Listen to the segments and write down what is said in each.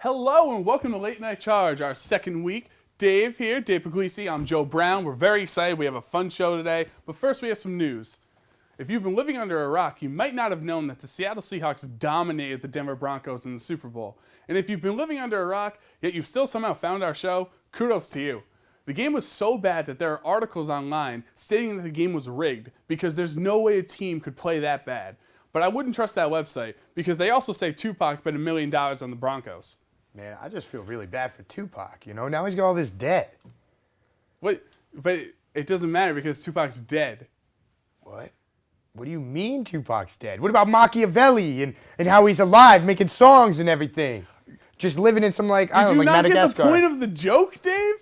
Hello and welcome to Late Night Charge, our second week. Dave here, Dave Puglisi. I'm Joe Brown. We're very excited. We have a fun show today. But first, we have some news. If you've been living under a rock, you might not have known that the Seattle Seahawks dominated the Denver Broncos in the Super Bowl. And if you've been living under a rock, yet you've still somehow found our show, kudos to you. The game was so bad that there are articles online stating that the game was rigged because there's no way a team could play that bad. But I wouldn't trust that website because they also say Tupac bet $1 million on the Broncos. Man, I just feel really bad for Tupac, you know? Now he's got all this debt. Wait, but it doesn't matter because Tupac's dead. What? What do you mean Tupac's dead? What about Machiavelli and how he's alive, making songs and everything? Just living in some, I don't know, like Madagascar. Did you not get the point of the joke, Dave?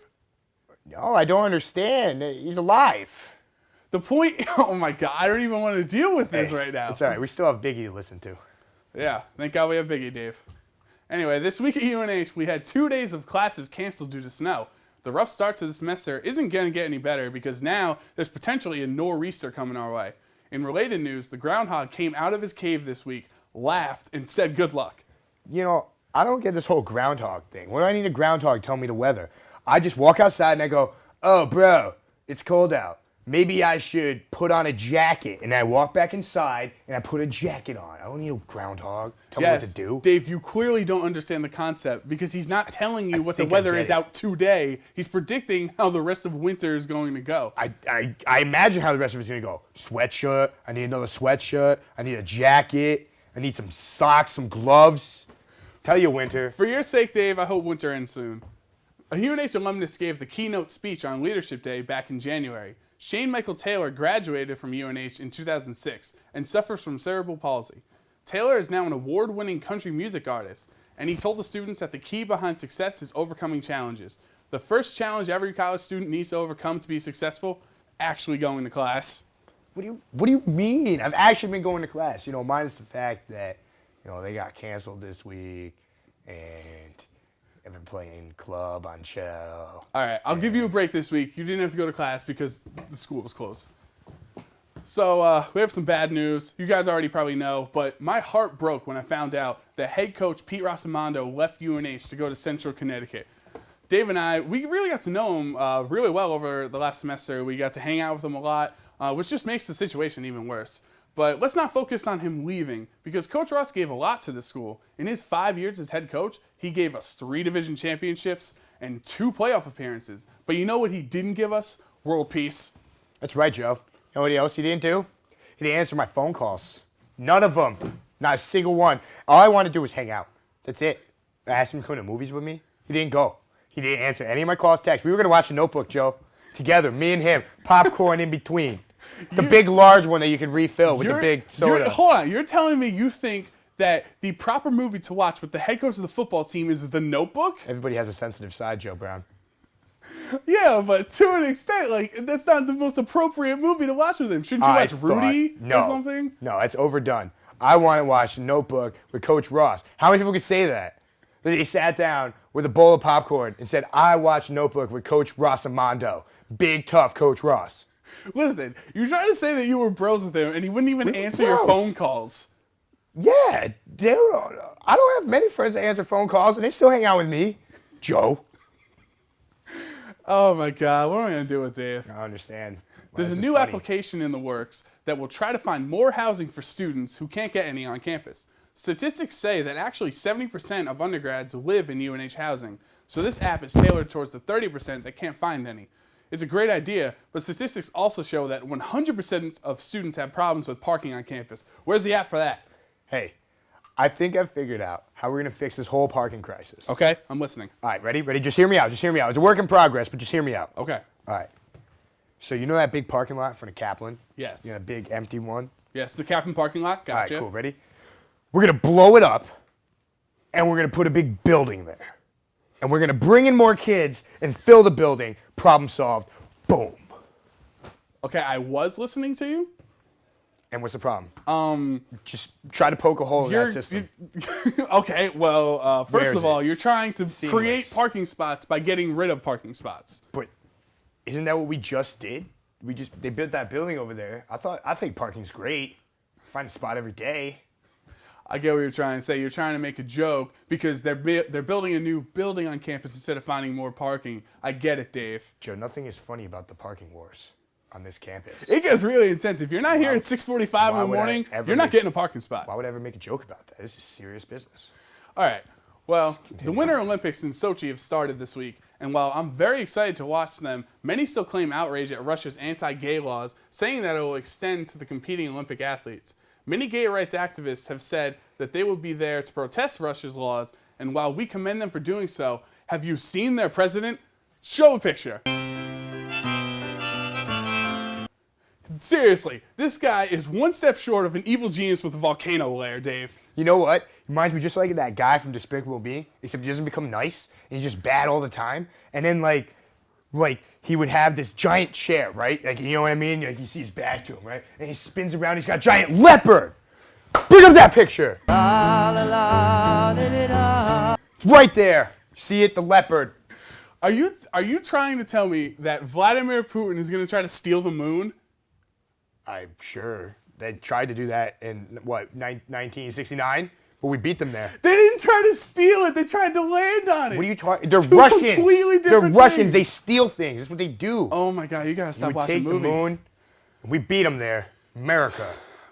No, I don't understand. He's alive. The point, oh my God, I don't even want to deal with this right now. It's all right. We still have Biggie to listen to. Yeah, thank God we have Biggie, Dave. Anyway, this week at UNH, we had 2 days of classes canceled due to snow. The rough start to the semester isn't going to get any better because now there's potentially a nor'easter coming our way. In related news, the groundhog came out of his cave this week, laughed, and said good luck. You know, I don't get this whole groundhog thing. What do I need a groundhog tell me the weather? I just walk outside and I go, oh, bro, it's cold out. Maybe I should put on a jacket. And I walk back inside and I put a jacket on. I don't need a groundhog. Tell me what to do. Dave, you clearly don't understand the concept because he's not telling you what the weather is out today. He's predicting how the rest of winter is going to go. I imagine how the rest of it's going to go. Sweatshirt. I need another sweatshirt. I need a jacket. I need some socks, some gloves. Tell you, winter. For your sake, Dave, I hope winter ends soon. A UNH alumnus gave the keynote speech on Leadership Day back in January. Shane Michael Taylor graduated from UNH in 2006 and suffers from cerebral palsy. Taylor is now an award-winning country music artist, and he told the students that the key behind success is overcoming challenges. The first challenge every college student needs to overcome to be successful, actually going to class. What do you mean? I've actually been going to class. You know, minus the fact that, you know, they got canceled this week, and I've been playing club on show. All right, I'll give you a break this week. You didn't have to go to class because the school was closed. So we have some bad news. You guys already probably know, but my heart broke when I found out that head coach Pete Rossimondo left UNH to go to Central Connecticut. Dave and I, we really got to know him really well over the last semester. We got to hang out with him a lot, which just makes the situation even worse. But let's not focus on him leaving because Coach Ross gave a lot to this school. In his 5 years as head coach, he gave us 3 division championships and 2 playoff appearances. But you know what he didn't give us? World peace. That's right, Joe. You know what else he didn't do? He didn't answer my phone calls. None of them. Not a single one. All I wanted to do was hang out. That's it. I asked him to come to movies with me. He didn't go. He didn't answer any of my calls, texts. We were going to watch The Notebook, Joe. Together, me and him. Popcorn in between. The big, large one that you can refill with the big soda. Hold on. You're telling me you think that the proper movie to watch with the head coach of the football team is The Notebook? Everybody has a sensitive side, Joe Brown. Yeah, but to an extent, that's not the most appropriate movie to watch with him. Shouldn't you watch Rudy or something? No, it's overdone. I want to watch The Notebook with Coach Ross. How many people could say that? That he sat down with a bowl of popcorn and said, I watched Notebook with Coach Rossimondo. Big, tough Coach Ross. Listen, you're trying to say that you were bros with him and he wouldn't even answer your phone calls. Yeah, dude, I don't have many friends that answer phone calls and they still hang out with me. Joe. Oh my God, what am I going to do with Dave? I understand. There's a new application in the works that will try to find more housing for students who can't get any on campus. Statistics say that actually 70% of undergrads live in UNH housing, so this app is tailored towards the 30% that can't find any. It's a great idea, but statistics also show that 100% of students have problems with parking on campus. Where's the app for that? Hey, I think I've figured out how we're going to fix this whole parking crisis. Okay, I'm listening. All right, ready? Just hear me out. It's a work in progress, but just hear me out. Okay. All right. So you know that big parking lot in front of Kaplan? Yes. You know, that big empty one? Yes, the Kaplan parking lot. Gotcha. All right, cool. Ready? We're going to blow it up, and we're going to put a big building there. And we're going to bring in more kids and fill the building. Problem solved. Boom. Okay, I was listening to you. And what's the problem? Just try to poke a hole in that system. Okay, well, first of all, you're trying to Seamless. create parking spots by getting rid of parking spots. But isn't that what we just did? They built that building over there. I think parking's great. Find a spot every day. I get what you're trying to say. You're trying to make a joke because they're building a new building on campus instead of finding more parking. I get it, Dave. Joe, nothing is funny about the parking wars on this campus. It gets really intense. If you're not here at 6:45 in the morning, you're not getting a parking spot. Why would I ever make a joke about that? This is serious business. All right. Well, the Winter Olympics in Sochi have started this week, and while I'm very excited to watch them, many still claim outrage at Russia's anti-gay laws, saying that it will extend to the competing Olympic athletes. Many gay rights activists have said that they will be there to protest Russia's laws, and while we commend them for doing so, have you seen their president? Show a picture. Seriously, this guy is one step short of an evil genius with a volcano lair, Dave. You know what? Reminds me just like that guy from Despicable Me, except he doesn't become nice, and he's just bad all the time. And then, like he would have this giant chair, right? Like, you know what I mean? Like, you see his back to him, right? And he spins around, he's got a giant leopard! Bring up that picture! It's right there. See it? The leopard. Are you trying to tell me that Vladimir Putin is going to try to steal the moon? I'm sure. They tried to do that in, 1969? But we beat them there. They didn't try to steal it. They tried to land on it. What are you talking? They're Russians. Completely different They're Russians. things. They steal things. That's what they do. Oh my God, you gotta stop we watching take movies. the moon. We beat them there. America.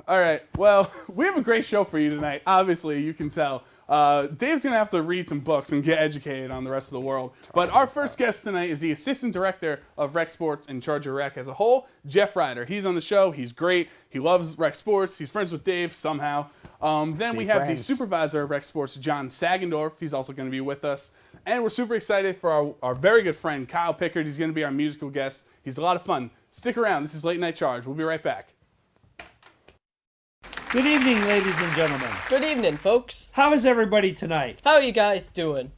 All right. Well, we have a great show for you tonight. Obviously, you can tell. Dave's going to have to read some books and get educated on the rest of the world. But our first guest tonight is the Assistant Director of Rec Sports and Charger Rec as a whole, Jeff Ryder. He's on the show. He's great. He loves Rec Sports. He's friends with Dave somehow. Then we have the Supervisor of Rec Sports, John Sagendorf. He's also going to be with us. And we're super excited for our very good friend, Kyle Pickard. He's going to be our musical guest. He's a lot of fun. Stick around. This is Late Night Charge. We'll be right back. Good evening, ladies and gentlemen. Good evening, folks. How is everybody tonight? How are you guys doing?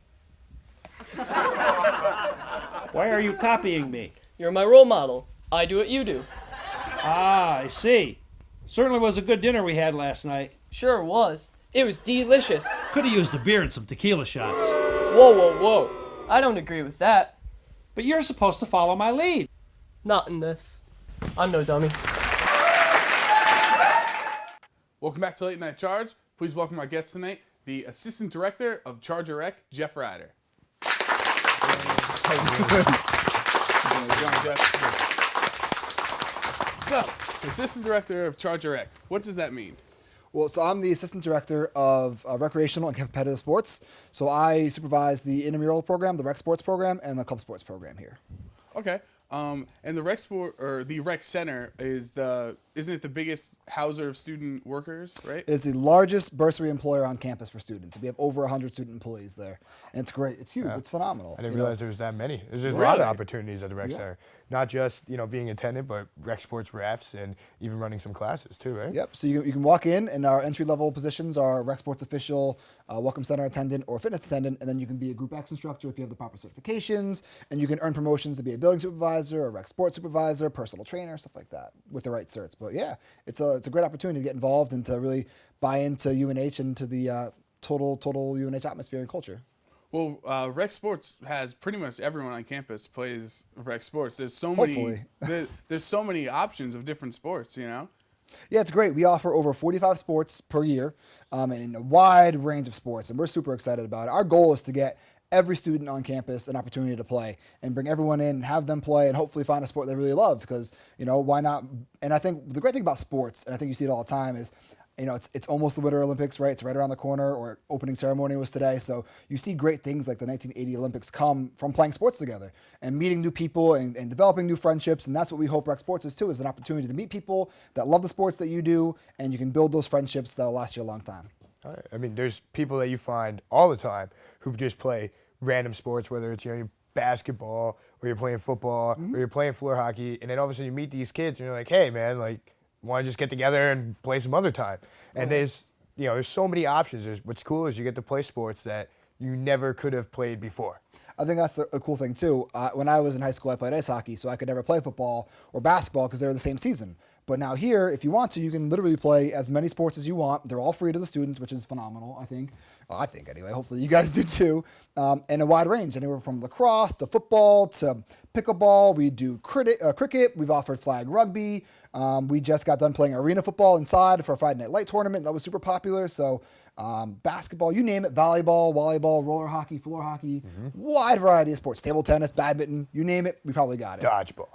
Why are you copying me? You're my role model. I do what you do. Ah, I see. Certainly was a good dinner we had last night. Sure was. It was delicious. Could have used a beer and some tequila shots. Whoa, whoa, whoa. I don't agree with that. But you're supposed to follow my lead. Not in this. I'm no dummy. Welcome back to Late Night Charge. Please welcome our guest tonight, the Assistant Director of Charger Rec, Jeff Ryder. How you doing, Jeff? So, Assistant Director of Charger Rec, what does that mean? Well, so I'm the Assistant Director of Recreational and Competitive Sports. So I supervise the intramural program, the rec sports program, and the club sports program here. Okay. And the rec sport or the rec center isn't it the biggest houser of student workers, right? It is the largest bursary employer on campus for students. We have over 100 student employees there, and it's great. It's huge. Yeah. It's phenomenal. I didn't realize there was that many. There's a lot of opportunities at the rec center, not just being attendant, but rec sports refs and even running some classes too, right? Yep. So you can walk in, and our entry level positions are rec sports official, welcome center attendant, or fitness attendant, and then you can be a group X instructor if you have the proper certifications, and you can earn promotions to be a building supervisor, a rec sports supervisor, personal trainer, stuff like that with the right certs. But yeah, it's a great opportunity to get involved and to really buy into UNH and to the total UNH atmosphere and culture. Well, rec sports has pretty much everyone on campus plays rec sports. There's so many. There's so many options of different sports. Yeah, it's great. We offer over 45 sports per year, and a wide range of sports, and we're super excited about it. Our goal is to get every student on campus an opportunity to play and bring everyone in and have them play and hopefully find a sport they really love because, why not? And I think the great thing about sports, and I think you see it all the time, is, it's almost the Winter Olympics, right? It's right around the corner, or opening ceremony was today. So you see great things like the 1980 Olympics come from playing sports together and meeting new people and developing new friendships. And that's what we hope rec sports is too, is an opportunity to meet people that love the sports that you do, and you can build those friendships that'll last you a long time. I mean, there's people that you find all the time who just play random sports, whether it's basketball or you're playing football or you're playing floor hockey, and then all of a sudden you meet these kids and you're like, hey man, want to just get together and play some other time. And there's so many options. What's cool is you get to play sports that you never could have played before. I think that's a cool thing too. When I was in high school, I played ice hockey, so I could never play football or basketball because they were the same season. But now here, if you want to, you can literally play as many sports as you want. They're all free to the students, which is phenomenal, I think. Well, I think anyway. Hopefully you guys do too. And a wide range, anywhere from lacrosse to football to pickleball. We do cricket. We've offered flag rugby. We just got done playing arena football inside for a Friday Night Light tournament. That was super popular. So basketball, you name it, volleyball, roller hockey, floor hockey, wide variety of sports, table tennis, badminton, you name it, we probably got it. Dodgeball.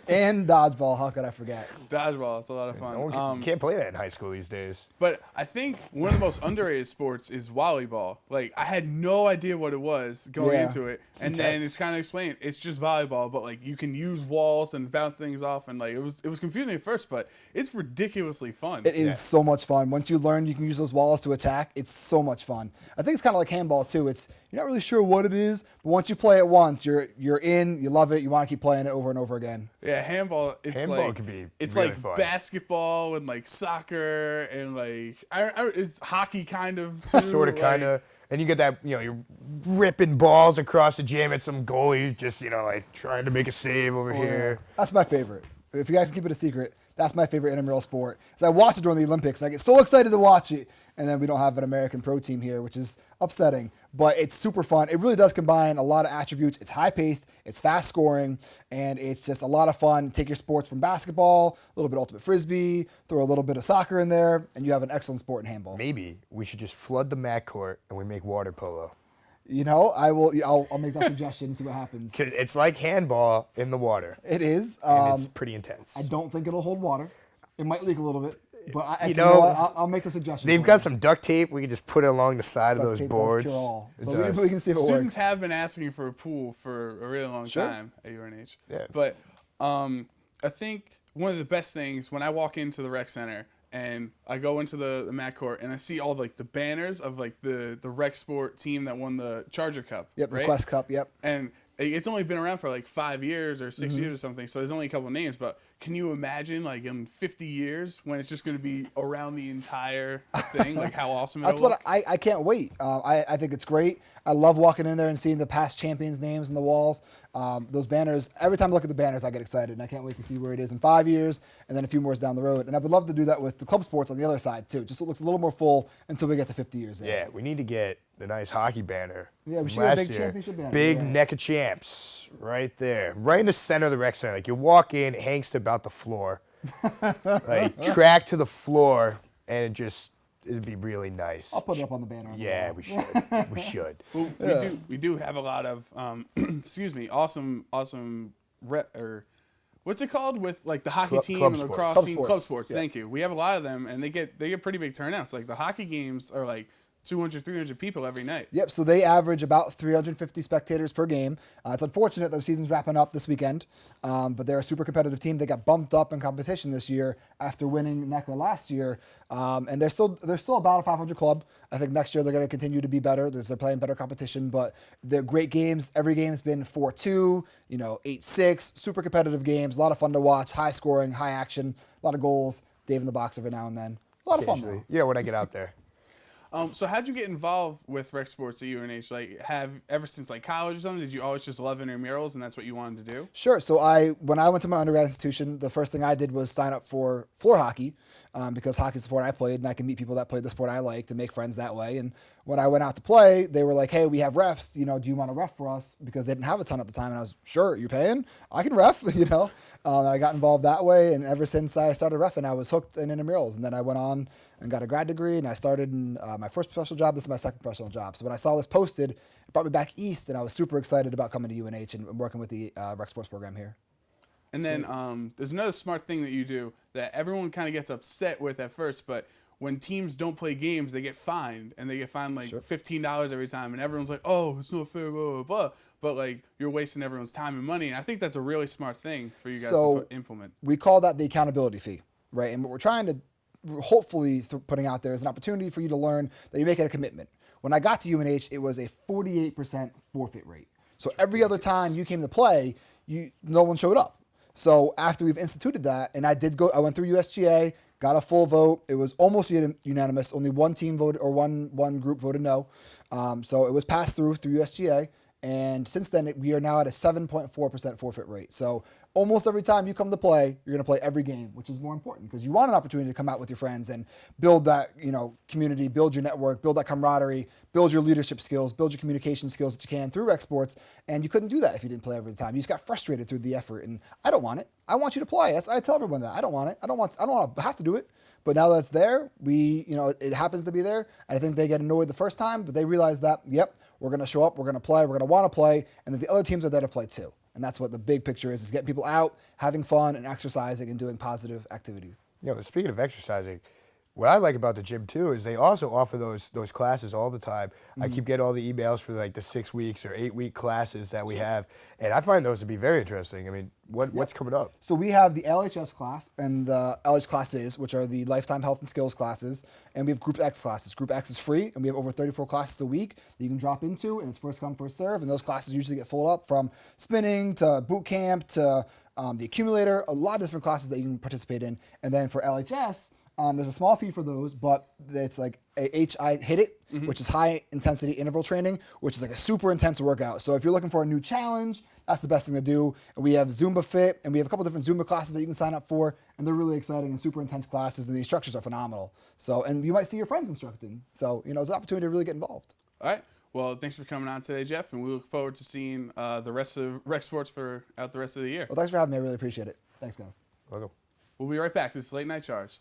And dodgeball, how could I forget? Dodgeball, it's a lot of fun. No one can't play that in high school these days. But I think one of the most underrated sports is volleyball. Like, I had no idea what it was going into it. And then intense. it's kind of explained. It's just volleyball, but, like, you can use walls and bounce things off. And, like, it was confusing at first, but it's ridiculously fun. It is so much fun. Once you learn you can use those walls to attack, it's so much fun. I think it's kind of like handball, too. You're not really sure what it is, but once you play it once, you're in, you love it, you want to keep playing it over and over again. Yeah, handball. Handball can be it's really like fun. basketball and like soccer and like it's hockey kind of too. Sort of, kind of. And you get that, you're ripping balls across the gym at some goalie, just, like trying to make a save over here. That's my favorite. If you guys can keep it a secret, that's my favorite intramural sport. So I watched it during the Olympics, and I get so excited to watch it. And then we don't have an American pro team here, which is upsetting. But it's super fun. It really does combine a lot of attributes. It's high-paced, it's fast-scoring, and it's just a lot of fun. Take your sports from basketball, a little bit ultimate frisbee, throw a little bit of soccer in there, and you have an excellent sport in handball. Maybe we should just flood the mat court and we make water polo. I'll make that suggestion and see what happens. 'Cause it's like handball in the water. It is. And it's pretty intense. I don't think it'll hold water. It might leak a little bit, but I'll make the suggestion. They've got some duct tape. We can just put it along the side of those Duct tape does boards. cure all. It So does. we can see if it Students works. have been asking for a pool for a really long Sure. time at UNH. Yeah. But I think one of the best things when I walk into the rec center and I go into the mat court and I see all like the banners of like the rec sport team that won the Charger Cup. Yep, the right? Quest Cup. Yep. And it's only been around for like 5 years or 6 Mm-hmm. years or something, so there's only a couple names. But can you imagine, like in 50 years, when it's just going to be around the entire thing, like how awesome it'll That's what look? I can't wait. I think it's great. I love walking in there and seeing the past champions' names on the walls. Those banners, every time I look at the banners, I get excited, and I can't wait to see where it is in 5 years and then a few more down the road. And I would love to do that with the club sports on the other side, too, just so it looks a little more full until we get to 50 years in. Yeah, we need to get the nice hockey banner. Yeah, we from should get a last big year. championship banner, Big yeah. neck of champs right there. Right in the center of the rec center. Like you walk in, it hangs to about the floor. Like track to the floor, and it'd be really nice. I'll put it up on the banner. On the Yeah, wall. we should. We should. Well, we do have a lot of awesome what's it called with like the hockey team club and the sports. lacrosse Club team, sports. club sports. Yeah. Thank you. We have a lot of them, and they get pretty big turnouts. Like the hockey games are like 200, 300 people every night. Yep, so they average about 350 spectators per game. It's unfortunate the season's wrapping up this weekend, but they're a super competitive team. They got bumped up in competition this year after winning NECA last year, and they're still about a 500 club. I think next year they're going to continue to be better because they're playing better competition, but they're great games. Every game's been 4-2, 8-6, super competitive games, a lot of fun to watch, high scoring, high action, a lot of goals, Dave in the box every now and then. A lot of fun, though. Yeah, when I get out there. So how'd you get involved with rec sports at UNH? Like, ever since like college or something? Did you always just love intramurals and that's what you wanted to do? Sure. So when I went to my undergrad institution, the first thing I did was sign up for floor hockey because hockey's the sport I played, and I can meet people that played the sport I liked and make friends that way. And when I went out to play, they were like, "Hey, we have refs. Do you want to ref for us?" Because they didn't have a ton at the time, and I was, "Sure, you paying? I can ref." And I got involved that way, and ever since I started reffing, I was hooked in intramurals. And then I went on and got a grad degree, and I started in my first professional job. This is my second professional job. So when I saw this posted, it brought me back east, and I was super excited about coming to UNH and working with the rec sports program here. And then there's another smart thing that you do that everyone kind of gets upset with at first, but when teams don't play games, they get fined, and they get fined like $15 every time, and everyone's like, "Oh, it's not fair, blah, blah, blah." But like you're wasting everyone's time and money, and I think that's a really smart thing for you guys to implement. We call that the accountability fee, right? And what we're trying to hopefully putting out there is an opportunity for you to learn that you make it a commitment. When I got to UNH, it was a 48% forfeit rate. So every other time you came to play, no one showed up. So after we've instituted that, and I went through USGA, got a full vote. It was almost unanimous. Only one team voted, or one group voted no. So it was passed through USGA. And since then, we are now at a 7.4% forfeit rate. So almost every time you come to play, you're going to play every game, which is more important because you want an opportunity to come out with your friends and build that community, build your network, build that camaraderie, build your leadership skills, build your communication skills that you can through rec sports. And you couldn't do that if you didn't play every time. You just got frustrated through the effort. And I don't want it. I want you to play. I tell everyone that. I don't want it. I don't want to have to do it. But now that it's there, it happens to be there. I think they get annoyed the first time, but they realize that, yep, we're going to show up, we're going to play, we're going to want to play, and that the other teams are there to play too. And that's what the big picture is getting people out, having fun, and exercising and doing positive activities. Speaking of exercising, what I like about the gym too is they also offer those classes all the time. I keep getting all the emails for like the 6 weeks or 8 week classes that we have, and I find those to be very interesting. I mean, what's coming up? So we have the LHS class and the LH classes, which are the lifetime health and skills classes, and we have Group X classes. Group X is free, and we have over 34 classes a week that you can drop into, and it's first come, first serve. And those classes usually get full up from spinning to boot camp to the accumulator, a lot of different classes that you can participate in. And then for LHS, there's a small fee for those, but it's like hit it, which is high intensity interval training, which is like a super intense workout. So if you're looking for a new challenge, that's the best thing to do. And we have Zumba Fit, and we have a couple different Zumba classes that you can sign up for, and they're really exciting and super intense classes, and the instructors are phenomenal. So, and you might see your friends instructing. So, it's an opportunity to really get involved. All right. Well, thanks for coming on today, Jeff, and we look forward to seeing the rest of Rec Sports out the rest of the year. Well, thanks for having me. I really appreciate it. Thanks, guys. Welcome. We'll be right back. This is Late Night Charge.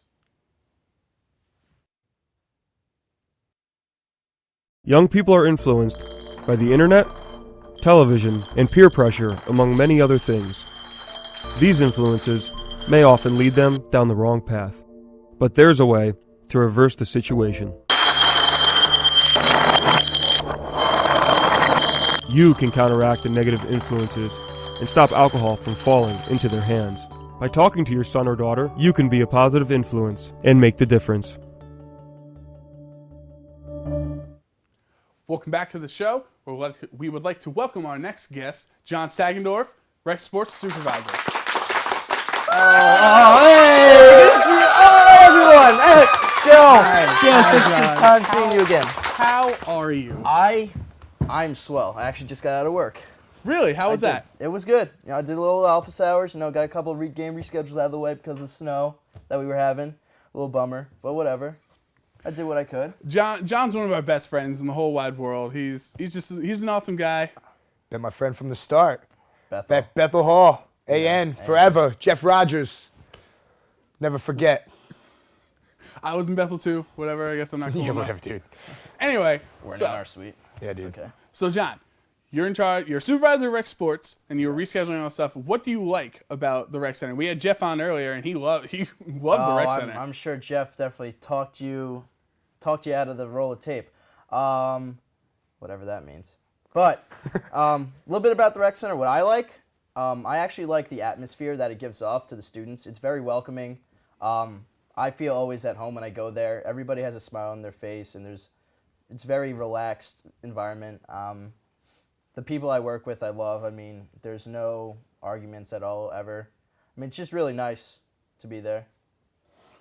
Young people are influenced by the internet, television, and peer pressure, among many other things. These influences may often lead them down the wrong path, but there's a way to reverse the situation. You can counteract the negative influences and stop alcohol from falling into their hands. By talking to your son or daughter, you can be a positive influence and make the difference. Welcome back to the show. We would like to welcome our next guest, John Sagendorf, Rec Sports Supervisor. Everyone! Hey, Joe, such a good time seeing you again. How are you? I'm swell. I actually just got out of work. Really? How was that? It was good. I did a little office hours. Got a couple of game reschedules out of the way because of the snow that we were having. A little bummer, but whatever. I did what I could. John's one of our best friends in the whole wide world. He's an awesome guy. Been my friend from the start. Bethel. Bethel Hall, AN, forever. Jeff Rogers. Never forget. I was in Bethel too. Whatever. I guess I'm not cool. Yeah, enough. whatever, dude. Anyway, We're in our suite. Yeah, dude. It's okay. So John, you're in charge. You're a supervisor of Rec Sports, and you're rescheduling all stuff. What do you like about the Rec Center? We had Jeff on earlier, and he loves the Rec Center. I'm sure Jeff definitely talked you out of the roll of tape, whatever that means. But a little bit about the Rec Center. What I like, I actually like the atmosphere that it gives off to the students. It's very welcoming. I feel always at home when I go there. Everybody has a smile on their face, and it's very relaxed environment. The people I work with, I love. I mean, there's no arguments at all ever. I mean, it's just really nice to be there.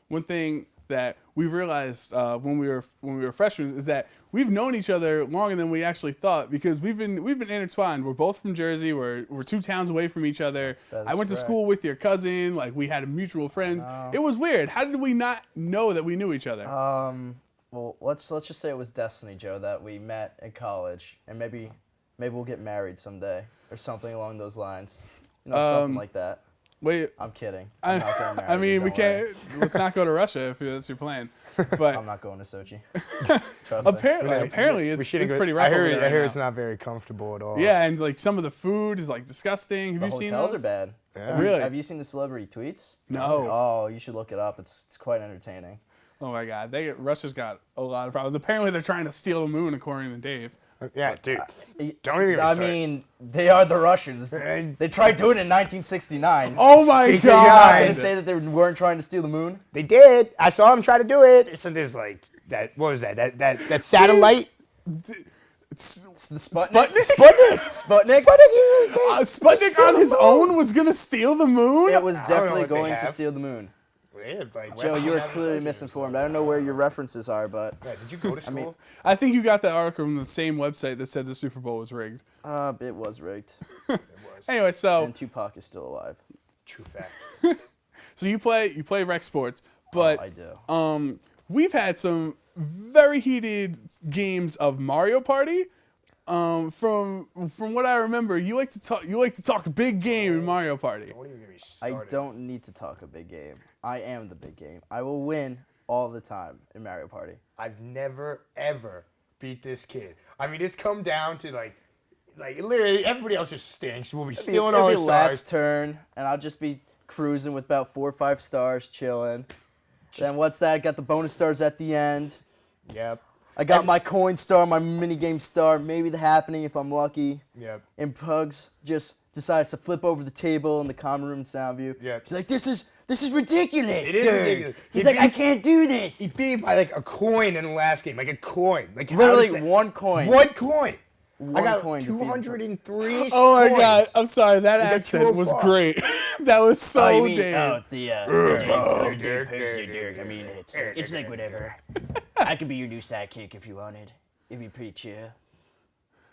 One thing that we realized when we were freshmen is that we've known each other longer than we actually thought, because we've been intertwined. We're both from Jersey. We're 2 towns away from each other. That's I went to school with your cousin. Like, we had mutual friends. It was weird. How did we not know that we knew each other? Well, let's just say it was destiny, Joe, that we met in college, and maybe we'll get married someday or something along those lines. Something like that. Wait, I'm kidding. I'm not getting married. I mean, we don't can't. worry. Let's not go to Russia if that's your plan. But I'm not going to Sochi. Trust me. apparently, it's pretty rough. I hear over there right it's now. not very comfortable at all. Yeah, and like some of the food is like disgusting. Have The you seen hotels those? are bad. Yeah. Really? Have you seen the celebrity tweets? No. Oh, you should look it up. It's quite entertaining. Oh my God, Russia's got a lot of problems. Apparently, they're trying to steal the moon, according to Dave. Yeah, dude. Don't even I start. mean, they are the Russians. They tried doing it in 1969. Oh my You're not God! going to say that they weren't trying to steal the moon? They did. I saw them try to do it. So there's like that. What was that? That satellite. It's the Sputnik. Sputnik? Sputnik. Sputnik on his own was gonna steal the moon? It was know definitely what they going to have. steal the moon. Yeah, like, Joe, you are clearly misinformed. I don't know where your references are, but Yeah, did you go to school? I think you got that article from the same website that said the Super Bowl was rigged. it was rigged. Anyway, so And Tupac is still alive. True fact. so you play Rec Sports, but I do. we've had some very heated games of Mario Party. From what I remember, you like to talk a big game in Mario Party. Don't even get me I started. don't need to talk a big game. I am the big game. I will win all the time in Mario Party. I've never ever beat this kid. I mean, it's come down to like literally everybody else just stinks. We'll be stealing all his stars. Last turn, and I'll just be cruising with about 4 or 5 stars, chilling. Then what's that? Got the bonus stars at the end. Yep. I got my coin star, my minigame star, maybe the happening if I'm lucky. Yep. And Pugs just decides to flip over the table in the common room sound view. Yep. He's like, this is ridiculous. It is dude." ridiculous. He's like, I can't do this. He beat by like a coin in the last game, like a coin. Like how Literally does that- one coin. One coin. One I got coin to beat him. 203. Oh my coins. God! I'm sorry. That got accent was 205. great. That was so Oh, you mean, damn. Dirk. I mean, it's like whatever. I could be your new sidekick if you wanted. It'd be pretty chill.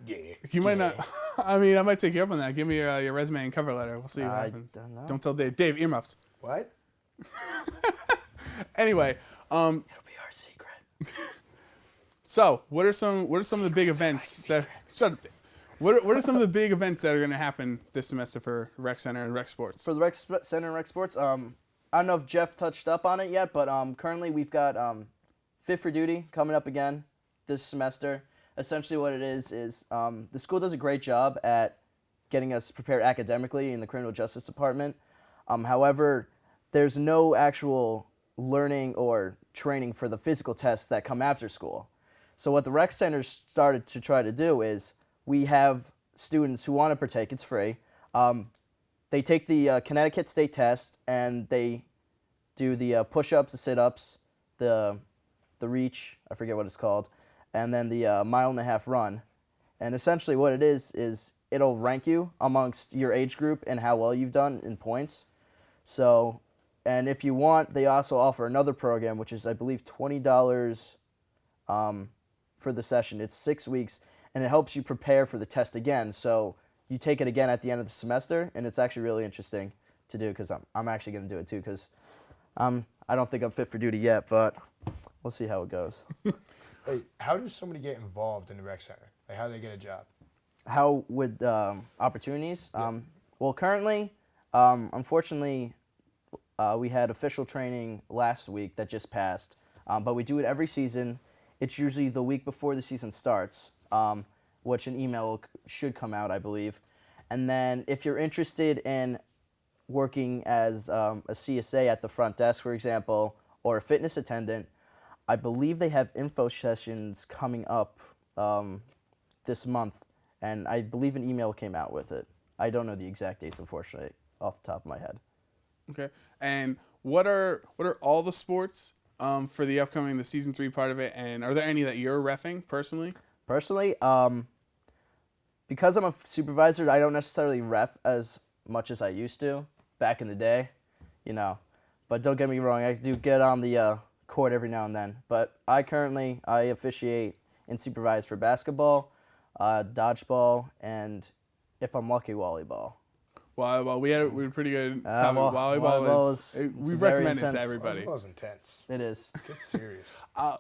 Yeah. You might not. I mean, I might take you up on that. Give me your resume and cover letter. We'll see what I happens. don't know. Don't tell Dave. Dave, earmuffs. What? Anyway, It'll be our secret. so what are some of the big events that? Shut up, Dave. What are some of the big events that are going to happen this semester for Rec Center and Rec Sports? For the Rec Center and Rec Sports, I don't know if Jeff touched up on it yet, but currently we've got Fit for Duty coming up again this semester. Essentially what it is the school does a great job at getting us prepared academically in the criminal justice department. However, there's no actual learning or training for the physical tests that come after school. So what the Rec Center started to try to do is we have students who want to partake. It's free. They take the Connecticut State test and they do the push-ups, the sit-ups, the reach, I forget what it's called, and then the 1.5 mile run. And essentially what it is it'll rank you amongst your age group and how well you've done in points. So, and if you want, they also offer another program, which is, I believe, $20 for the session. It's 6 weeks, and it helps you prepare for the test again. So you take it again at the end of the semester, and it's actually really interesting to do because I'm actually going to do it too because I don't think I'm fit for duty yet, but we'll see how it goes. Wait, how does somebody get involved in the rec center? Like, how do they get a job? How would opportunities? Yeah. Well, currently, unfortunately, we had official training last week that just passed, but we do it every season. It's usually the week before the season starts, which an email should come out, I believe. And then if you're interested in working as a CSA at the front desk, for example, or a fitness attendant, I believe they have info sessions coming up this month, and I believe an email came out with it. I don't know the exact dates, unfortunately, off the top of my head. Okay. And what are all the sports for the season 3 part of it? And are there any that you're reffing personally? Personally, because I'm a supervisor, I don't necessarily ref as much as I used to back in the day, you know. But don't get me wrong, I do get on the court every now and then. But I officiate and supervise for basketball, dodgeball, and if I'm lucky, volleyball. Volleyball, we were pretty good. Volleyball is we recommend it to everybody. Volleyball's intense. It is. Get serious.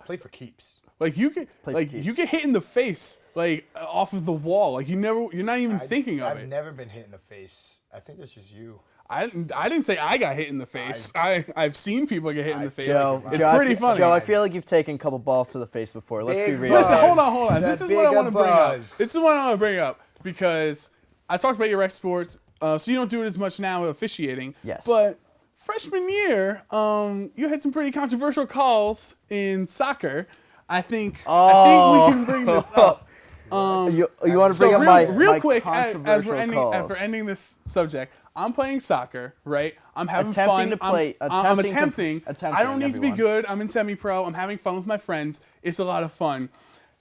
Play for keeps. Like you get hit in the face like off of the wall. Like you're not even thinking of it. I've never been hit in the face. I think it's just you. I didn't say I got hit in the face. I've seen people get hit in the face. Joe, it's pretty funny. Joe, I feel like you've taken a couple balls to the face before. Let's be real. Listen, hold on. This is what I want to bring up. Buzz. This is what I want to bring up because I talked about your rec sports. So you don't do it as much now officiating. Yes. But freshman year, you had some pretty controversial calls in soccer. I think we can bring this up. You want to bring up real my quick controversial as calls. we're ending this subject. I'm playing soccer, right? I'm having Attempting fun. to play- I'm attempting, I don't need to be everyone. good. I'm in semi-pro. I'm having fun with my friends. It's a lot of fun.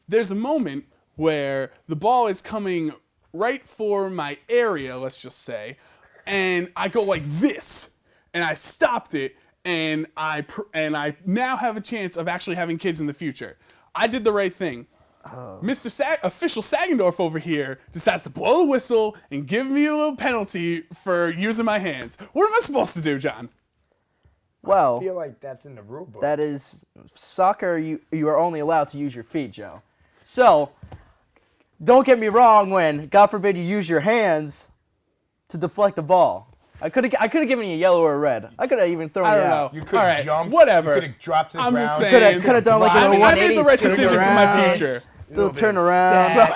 There's a moment where the ball is coming right for my area, let's just say, and I go like this, and I stopped it, and I now have a chance of actually having kids in the future. I did the right thing. Mr. Official Sagendorf over here decides to blow the whistle and give me a little penalty for using my hands. What am I supposed to do, John? Well, I feel like that's in the rule book. that is soccer. You are only allowed to use your feet, Joe. So don't get me wrong. When God forbid you use your hands to deflect the ball. I could have given you yellow or red. I could have even thrown I you don't out. know. You could All have right, jumped. whatever. You could have dropped to the I'm ground. just saying. Could have done like a I little made the right 180 decision for my around. future. Little turn around.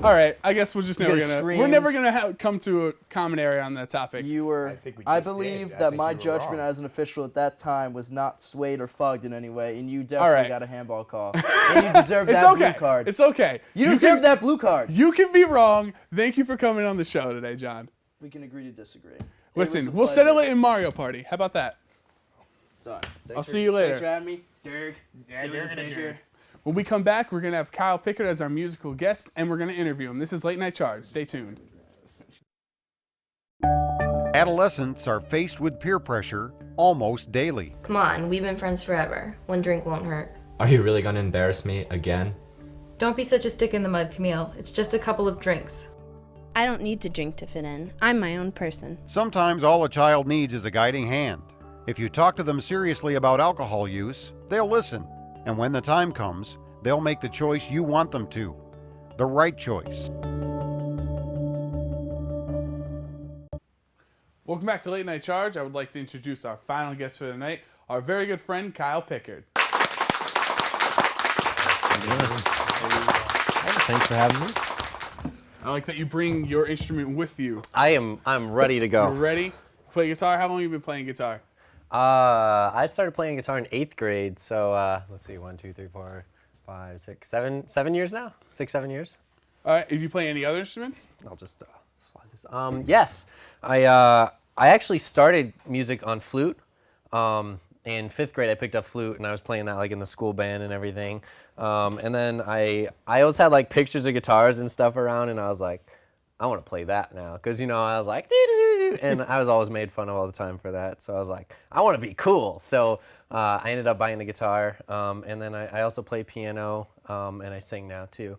All right, I guess we're just never could've gonna. We're screamed. never gonna come to a common area on that topic. You were. I think we I just believe did. I that think my you were judgment wrong. as an official at that time was not swayed or fogged in any way, and you All definitely right. got a handball call. And you deserve It's that okay. blue card. It's okay. you deserve can, that blue card. You can be wrong. Thank you for coming on the show today, John. We can agree to disagree. It Listen, was a we'll pleasure. settle it in Mario Party. How about that? Done. I'll see you later. Thanks for having me, Dirk. Yeah, It was a Dirk and pleasure. Dirk. When we come back, we're gonna have Kyle Pickard as our musical guest, and we're gonna interview him. This is Late Night Charge. Stay tuned. Adolescents are faced with peer pressure almost daily. Come on, we've been friends forever. One drink won't hurt. Are you really gonna embarrass me again? Don't be such a stick in the mud, Camille. It's just a couple of drinks. I don't need to drink to fit in. I'm my own person. Sometimes all a child needs is a guiding hand. If you talk to them seriously about alcohol use, they'll listen. And when the time comes, they'll make the choice you want them to. The right choice. Welcome back to Late Night Charge. I would like to introduce our final guest for the night, our very good friend Kyle Pickard. Thanks for having me. I like that you bring your instrument with you. I'm ready to You go. ready? Play guitar? How long have you been playing guitar? I started playing guitar in 8th grade, so let's see, 1, 2, 3, 4, 5, 6, 7 years now. 6, 7 years. All right. Did you play any other instruments? I'll just slide this. Yes, I actually started music on flute. In 5th grade, I picked up flute, and I was playing that like in the school band and everything. And then I always had like pictures of guitars and stuff around, and I was like, I want to play that now, because I was like, doo-doo-doo-doo, and I was always made fun of all the time for that. So I was like, I want to be cool. So I ended up buying the guitar, and then I also play piano, and I sing now too.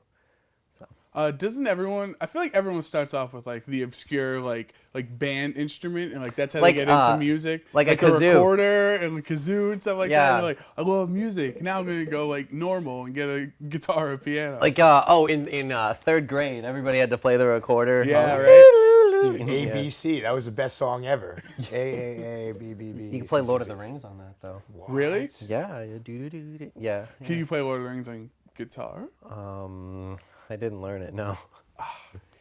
Doesn't everyone? I feel like everyone starts off with like the obscure like band instrument, and like that's how Like, they get into music. like a the kazoo. recorder and the kazoo and stuff like that. Yeah. And they're like, I love music. Now I'm gonna go like normal and get a guitar or a piano. Like in 3rd grade, everybody had to play the recorder. Yeah, right. Dude, Yeah. ABC, that was the best song ever. A, B, B, B. You can play Lord of the Rings on that though. Really? Yeah, do. Yeah. Can you play Lord of the Rings on guitar? I didn't learn it. No.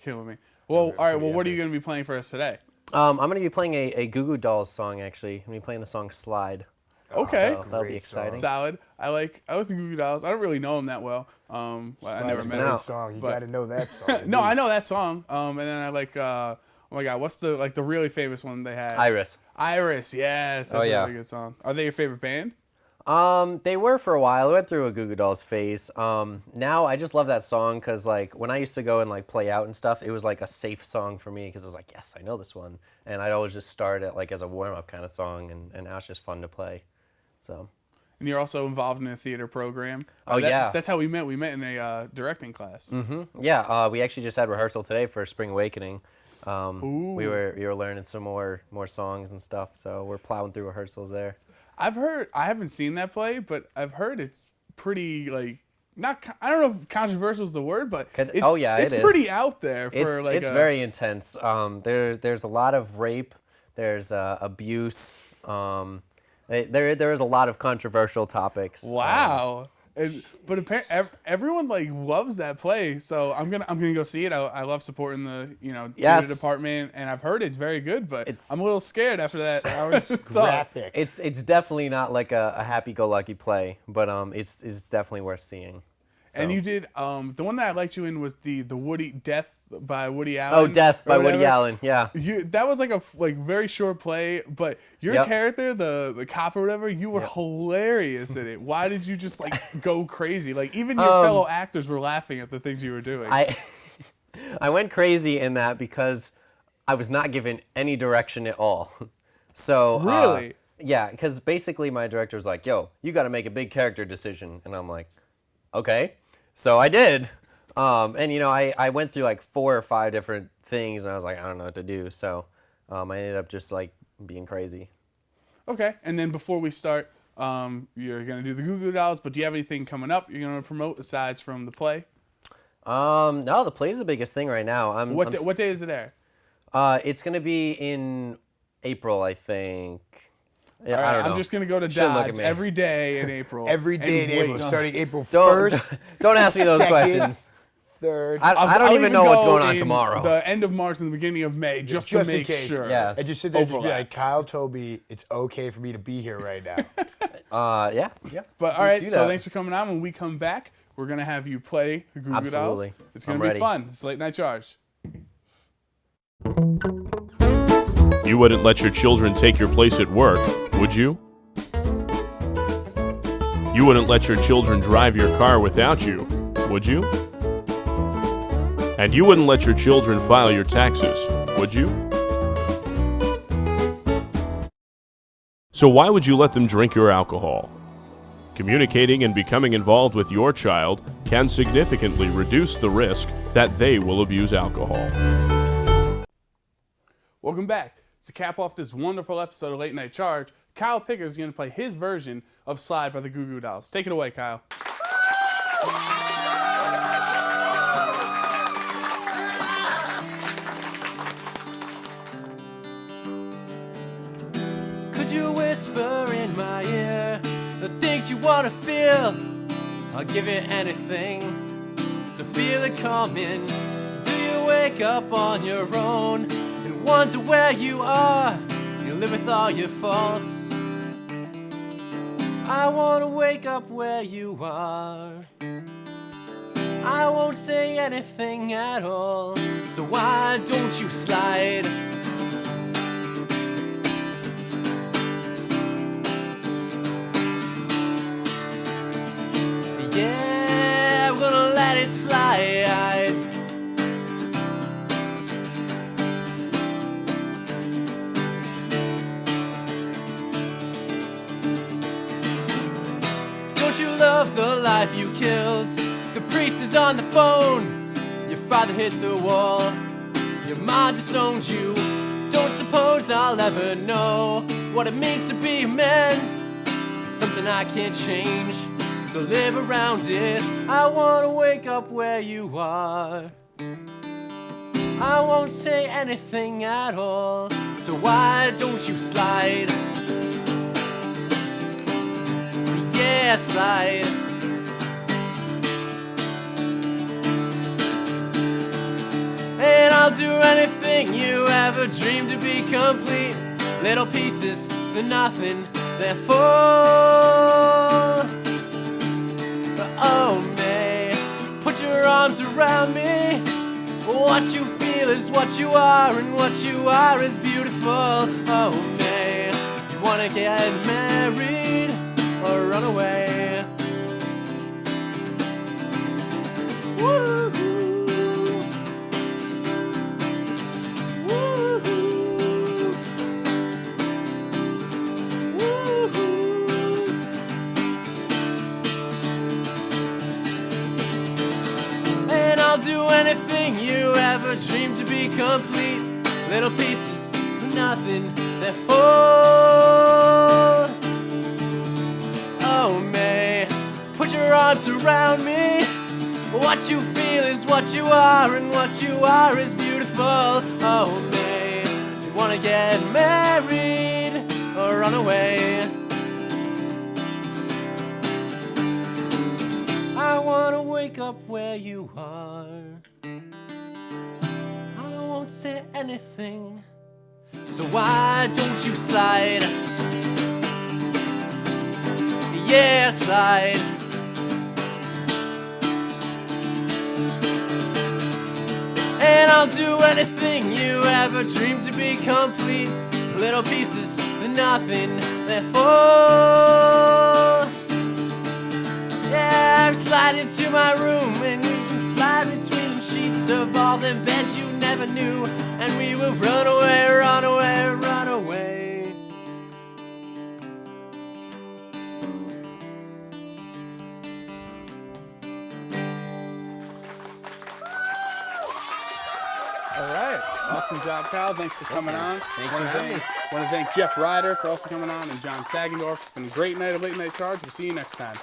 Killing me. Well, all right. Well, what are you gonna be playing for us today? I'm gonna be playing a Goo Goo Dolls song actually. I'm gonna be playing the song Slide. Okay. So that'll be Great song. exciting. Solid. I like the Goo Goo Dolls. I don't really know them that well. I never That's a met great them. song. You but- got to know that song. No, I know that song. And then I like. Oh my God, what's the really famous one they had? Iris. Iris. Yes. That's Oh, yeah. a really good song. Are they your favorite band? They were for a while. I went through a Goo Goo Dolls phase. Now I just love that song because like when I used to go and like play out and stuff, it was like a safe song for me because I was like, yes, I know this one, and I'd always just start it like as a warm up kind of song, and now it's just fun to play. So. And you're also involved in a theater program. Oh, yeah. That's how we met. We met in a directing class. Yeah, we actually just had rehearsal today for Spring Awakening. Ooh. We were learning some more songs and stuff, so we're plowing through rehearsals there. I've heard. I haven't seen that play, but I've heard it's pretty like not. I don't know if controversial is the word, but it's, it is. pretty out there for like. It's very intense. There's a lot of rape. There's abuse. There is a lot of controversial topics. Wow. But everyone like loves that play, so I'm gonna go see it. I love supporting the Yes. theater department, and I've heard it's very good. But It's- I'm a little scared after that. Sounds So, graphic. It's definitely not like a happy-go-lucky play, but it's definitely worth seeing. And So- you did the one that I liked you in was the Woody Death by Woody Oh, Allen. Death or by Woody whatever. Allen. Yeah. That was like a very short play, but your Yep. character, the cop or whatever, you were hilarious in it. Why did you just like go crazy? Like even your fellow actors were laughing at the things you were doing. I went crazy in that because I was not given any direction at all. So Really? Yeah, because basically my director was like, "Yo, you got to make a big character decision," and I'm like, "Okay." So I did, and I went through like 4 or 5 different things, and I was like, I don't know what to do. So I ended up just like being crazy. Okay, and then before we start, you're gonna do the Goo Goo Dolls, but do you have anything coming up you're gonna promote aside from the play? No, the play's the biggest thing right now. What day is it there? It's going to be in April, I think. Yeah, All right, I don't know. I'm just gonna go to Shouldn't look at Dodge me. every day in April. Every day and in April, wait. starting April Don't 1st. don't ask me those 2nd, questions. 3rd. I don't I'll even know what's go going on in tomorrow. The end of March and the beginning of May, just to in make case. sure. Yeah. And just sit there and just be Overlap. like, Kyle, Toby, it's okay for me to be here right now. Yeah. But all right, do so that. thanks for coming on. When we come back, we're gonna have you play the Goo Goo Dolls. Absolutely. It's gonna I'm be ready. fun. It's Late Night Charge. You wouldn't let your children take your place at work, would you? You wouldn't let your children drive your car without you, would you? And you wouldn't let your children file your taxes, would you? So why would you let them drink your alcohol? Communicating and becoming involved with your child can significantly reduce the risk that they will abuse alcohol. Welcome back. To cap off this wonderful episode of Late Night Charge, Kyle Pickers is gonna play his version of Slide by the Goo Goo Dolls. Take it away, Kyle. Could you whisper in my ear the things you wanna feel? I'll give you anything to feel it coming. Do you wake up on your own and wonder where you are? You live with all your faults. I wanna wake up where you are. I won't say anything at all, so why don't you slide? Yeah, I'm gonna let it slide. Don't you love the life you killed? The priest is on the phone. Your father hit the wall. Your mom disowned you. Don't suppose I'll ever know what it means to be a man. It's something I can't change, so live around it. I wanna wake up where you are. I won't say anything at all, so why don't you slide? Yeah, slide. And I'll do anything you ever dreamed to be complete. Little pieces for nothing, they're full. Oh, May, put your arms around me. What you feel is what you are, and what you are is beautiful. Oh, May, you wanna get married or run away? Woo-hoo. And I'll do anything you ever dreamed to be complete. Little pieces for nothing, they're full. Oh, May, put your arms around me. What you feel is what you are, and what you are is beautiful. Oh, May, you wanna get married or run away? I wanna wake up where you are. I won't say anything, so why don't you slide? Yeah, slide. And I'll do anything you ever dreamed to be complete. Little pieces for nothing, they're full. Yeah, I'm sliding to my room, and we can slide between the sheets of all the beds you never knew. And we will run away, run away, run away. All right. Awesome job, Kyle. Thanks for coming on. Thanks Want for to having me. thank Jeff Ryder for also coming on, and John Sagendorf. It's been a great night of Late Night Charge. We'll see you next time.